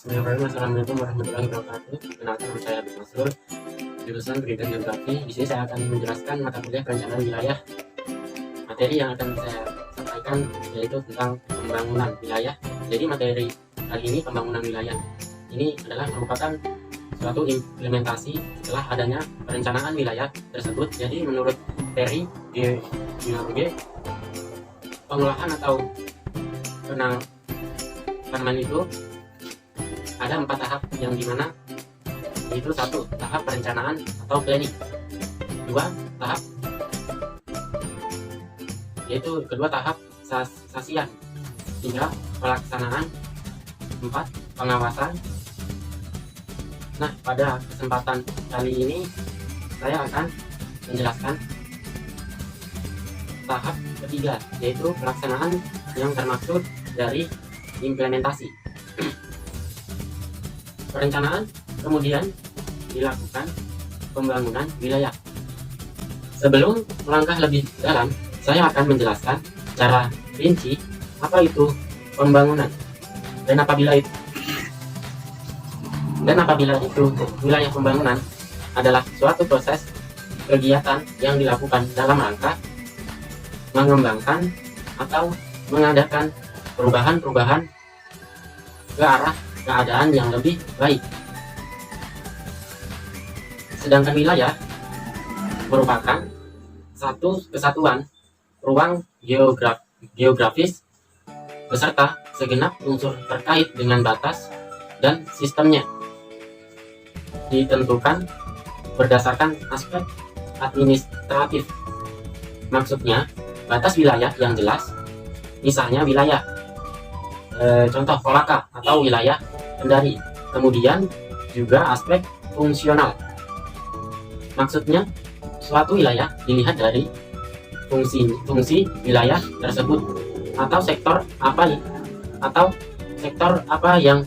Bismillahirrahmanirrahim. Assalamualaikum warahmatullahi wabarakatuh. Perkenalkan, nama saya Abdul Masrur, jurusan Pendidikan Geografi. Di sini saya akan menjelaskan mata kuliah perencanaan wilayah. Materi yang akan saya sampaikan yaitu tentang pembangunan wilayah. Jadi materi kali ini pembangunan wilayah ini adalah merupakan suatu implementasi setelah adanya perencanaan wilayah tersebut. Jadi menurut Terry George, pengolahan atau penanaman itu ada 4 tahap, yang dimana yaitu 1 tahap perencanaan atau planning, 2 tahap yaitu kedua tahap sasian, 3 pelaksanaan, 4 pengawasan. Nah, pada kesempatan kali ini saya akan menjelaskan tahap ketiga, yaitu pelaksanaan yang termaksud dari implementasi. Perencanaan, kemudian dilakukan pembangunan wilayah. Sebelum melangkah lebih dalam, saya akan menjelaskan secara rinci apa itu pembangunan dan apabila itu wilayah pembangunan adalah suatu proses kegiatan yang dilakukan dalam rangka mengembangkan atau mengadakan perubahan-perubahan ke arah keadaan yang lebih baik. Sedangkan wilayah merupakan satu kesatuan ruang geografis beserta segenap unsur terkait dengan batas dan sistemnya, ditentukan berdasarkan aspek administratif. Maksudnya, batas wilayah yang jelas, misalnya wilayah contoh Kolaka atau wilayah Kendari. Kemudian juga aspek fungsional. Maksudnya, suatu wilayah dilihat dari fungsi wilayah tersebut atau sektor apa yang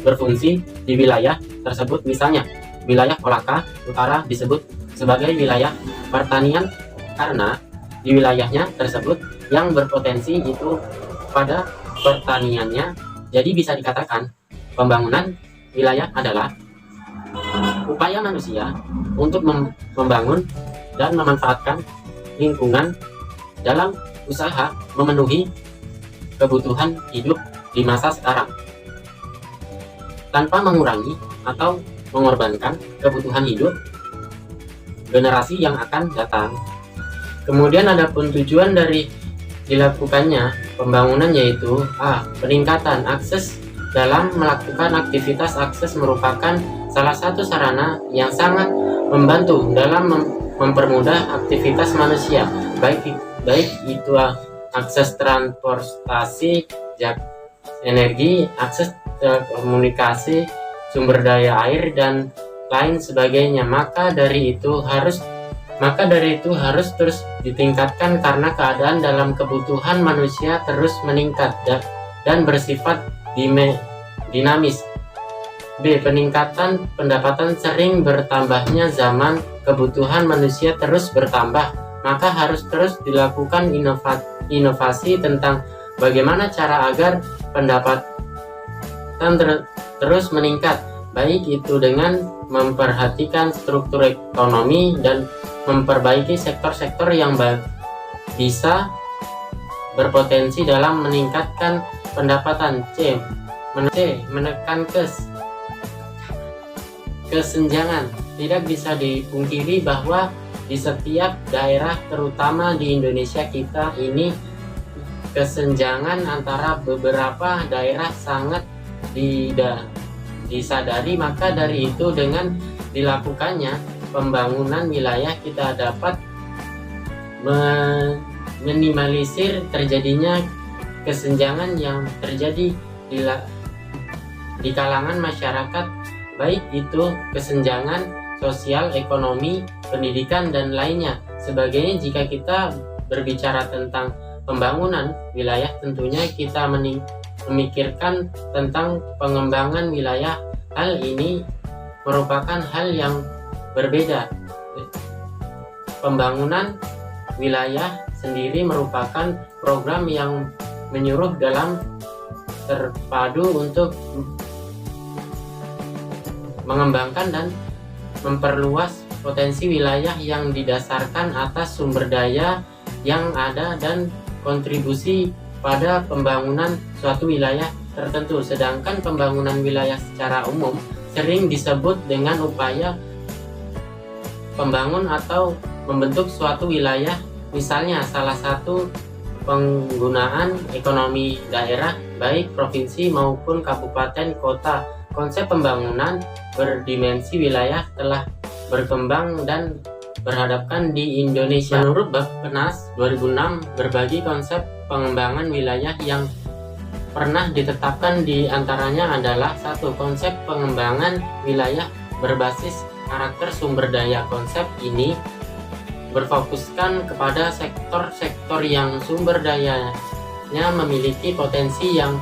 berfungsi di wilayah tersebut. Misalnya, wilayah Kolaka Utara disebut sebagai wilayah pertanian karena di wilayahnya tersebut yang berpotensi itu pada pertaniannya. Jadi bisa dikatakan pembangunan wilayah adalah upaya manusia untuk membangun dan memanfaatkan lingkungan dalam usaha memenuhi kebutuhan hidup di masa sekarang tanpa mengurangi atau mengorbankan kebutuhan hidup generasi yang akan datang. Kemudian adapun tujuan dari dilakukannya pembangunan yaitu A. Peningkatan akses. Dalam melakukan aktivitas akses merupakan salah satu sarana yang sangat membantu dalam mempermudah aktivitas manusia, baik itu akses transportasi, energi, akses komunikasi, sumber daya air, dan lain sebagainya. Maka dari itu harus terus ditingkatkan karena keadaan dalam kebutuhan manusia terus meningkat dan bersifat dinamis. B. Peningkatan pendapatan. Sering bertambahnya zaman, kebutuhan manusia terus bertambah, maka harus terus dilakukan inovasi tentang bagaimana cara agar pendapatan terus meningkat, baik itu dengan memperhatikan struktur ekonomi dan memperbaiki sektor-sektor yang bisa berpotensi dalam meningkatkan pendapatan. C. Menekan kesenjangan. Tidak bisa dipungkiri bahwa di setiap daerah, terutama di Indonesia kita ini, kesenjangan antara beberapa daerah sangat disadari. Maka dari itu dengan dilakukannya pembangunan wilayah kita dapat meminimalisir terjadinya kesenjangan yang terjadi di kalangan masyarakat, baik itu kesenjangan sosial, ekonomi, pendidikan, dan lainnya sebagainya. Jika kita berbicara tentang pembangunan wilayah, tentunya kita memikirkan tentang pengembangan wilayah. Hal ini merupakan hal yang berbeda. Pembangunan wilayah sendiri merupakan program yang menyuruh dalam terpadu untuk mengembangkan dan memperluas potensi wilayah yang didasarkan atas sumber daya yang ada dan kontribusi pada pembangunan suatu wilayah tertentu. Sedangkan pembangunan wilayah secara umum sering disebut dengan upaya pembangun atau membentuk suatu wilayah. Misalnya salah satu penggunaan ekonomi daerah baik provinsi maupun kabupaten kota. Konsep pembangunan berdimensi wilayah telah berkembang dan berhadapkan di Indonesia. Menurut Bappenas 2006, berbagi konsep pengembangan wilayah yang pernah ditetapkan di antaranya adalah satu, konsep pengembangan wilayah berbasis karakter sumber daya. Konsep ini berfokuskan kepada sektor-sektor yang sumber dayanya memiliki potensi yang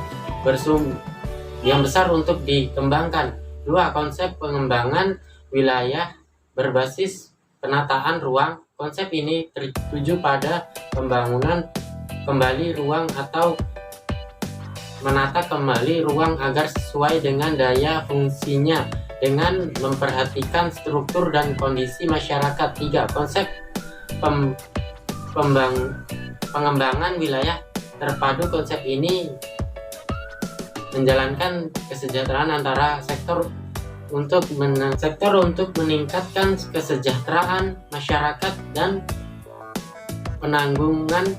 besar untuk dikembangkan. Dua, konsep pengembangan wilayah berbasis penataan ruang. Konsep ini tertuju pada pembangunan kembali ruang atau menata kembali ruang agar sesuai dengan daya fungsinya dengan memperhatikan struktur dan kondisi masyarakat. Tiga, konsep pengembangan wilayah terpadu. Konsep ini menjalankan kesejahteraan antara sektor untuk meningkatkan kesejahteraan masyarakat dan penanggungan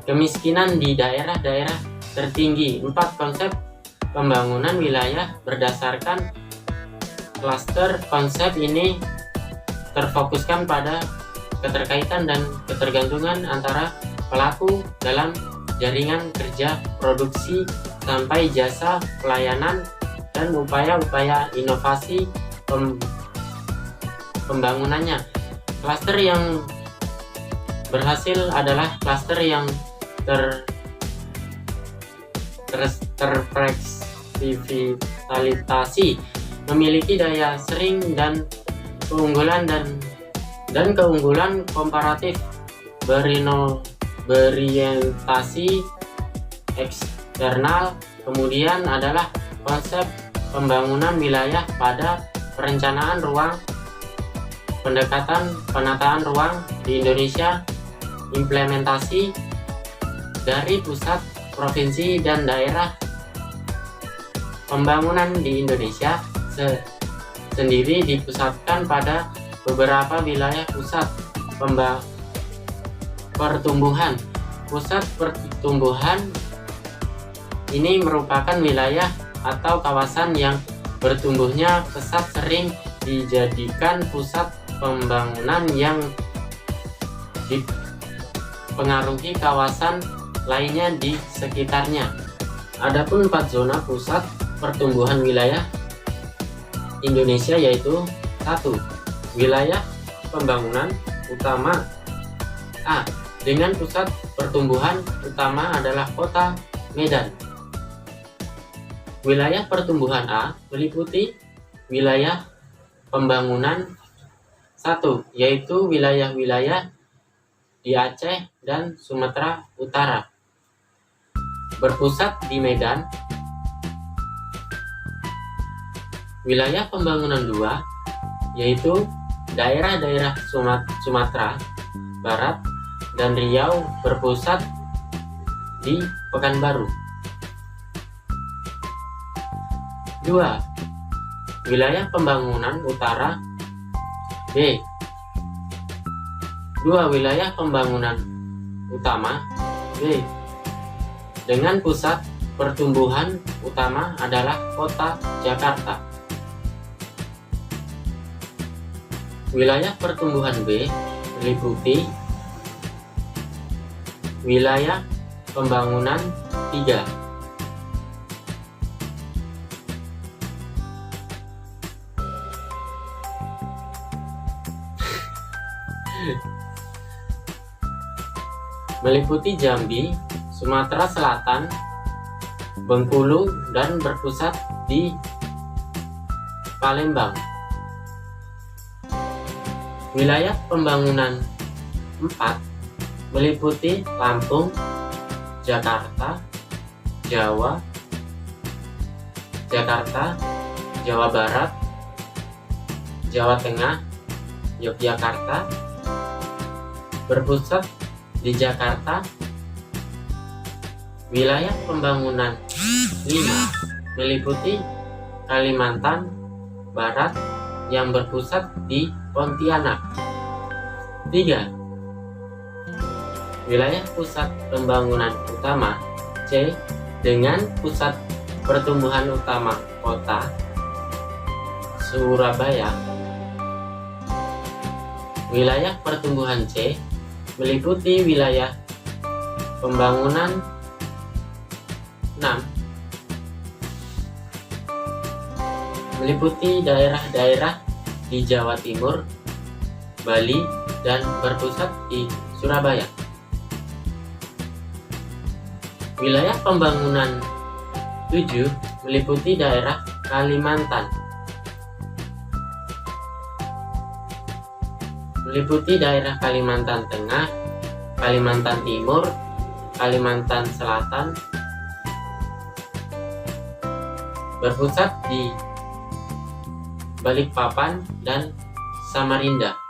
kemiskinan di daerah-daerah tertinggi. 4, konsep pembangunan wilayah berdasarkan klaster. Konsep ini terfokuskan pada keterkaitan dan ketergantungan antara pelaku dalam jaringan kerja produksi sampai jasa pelayanan dan upaya-upaya inovasi pembangunannya. Klaster yang berhasil adalah klaster yang terfleksibilitasi, memiliki daya saing dan keunggulan dan keunggulan komparatif, berorientasi eksternal. Kemudian adalah konsep pembangunan wilayah pada perencanaan ruang, pendekatan penataan ruang di Indonesia, implementasi dari pusat, provinsi, dan daerah. Pembangunan di Indonesia sendiri dipusatkan pada beberapa wilayah pusat pertumbuhan. Pusat pertumbuhan ini merupakan wilayah atau kawasan yang bertumbuhnya pesat, sering dijadikan pusat pembangunan yang dipengaruhi kawasan lainnya di sekitarnya. Adapun 4 zona pusat pertumbuhan wilayah Indonesia yaitu 1. Wilayah pembangunan utama A, dengan pusat pertumbuhan utama adalah Kota Medan. Wilayah pertumbuhan A meliputi wilayah pembangunan 1, yaitu wilayah-wilayah di Aceh dan Sumatera Utara, berpusat di Medan. Wilayah pembangunan 2, yaitu daerah-daerah Sumatera Barat dan Riau, berpusat di Pekanbaru. 2. Wilayah pembangunan utara B. 2. Wilayah pembangunan utama B, dengan pusat pertumbuhan utama adalah Kota Jakarta. Wilayah pertumbuhan B meliputi wilayah pembangunan 3, meliputi Jambi, Sumatera Selatan, Bengkulu, dan berpusat di Palembang. Wilayah pembangunan 4 meliputi Lampung, Jakarta, Jawa, Jakarta, Jawa Barat, Jawa Tengah, Yogyakarta, berpusat di Jakarta. Wilayah pembangunan 5 meliputi Kalimantan Barat yang berpusat di Pontianak. 3. Wilayah pusat pembangunan utama C dengan pusat pertumbuhan utama kota Surabaya. Wilayah pertumbuhan C meliputi wilayah pembangunan 6 meliputi daerah-daerah di Jawa Timur, Bali, dan berpusat di Surabaya. Wilayah pembangunan 7 meliputi daerah Kalimantan, meliputi daerah Kalimantan Tengah, Kalimantan Timur, Kalimantan Selatan, berpusat di Balikpapan dan Samarinda.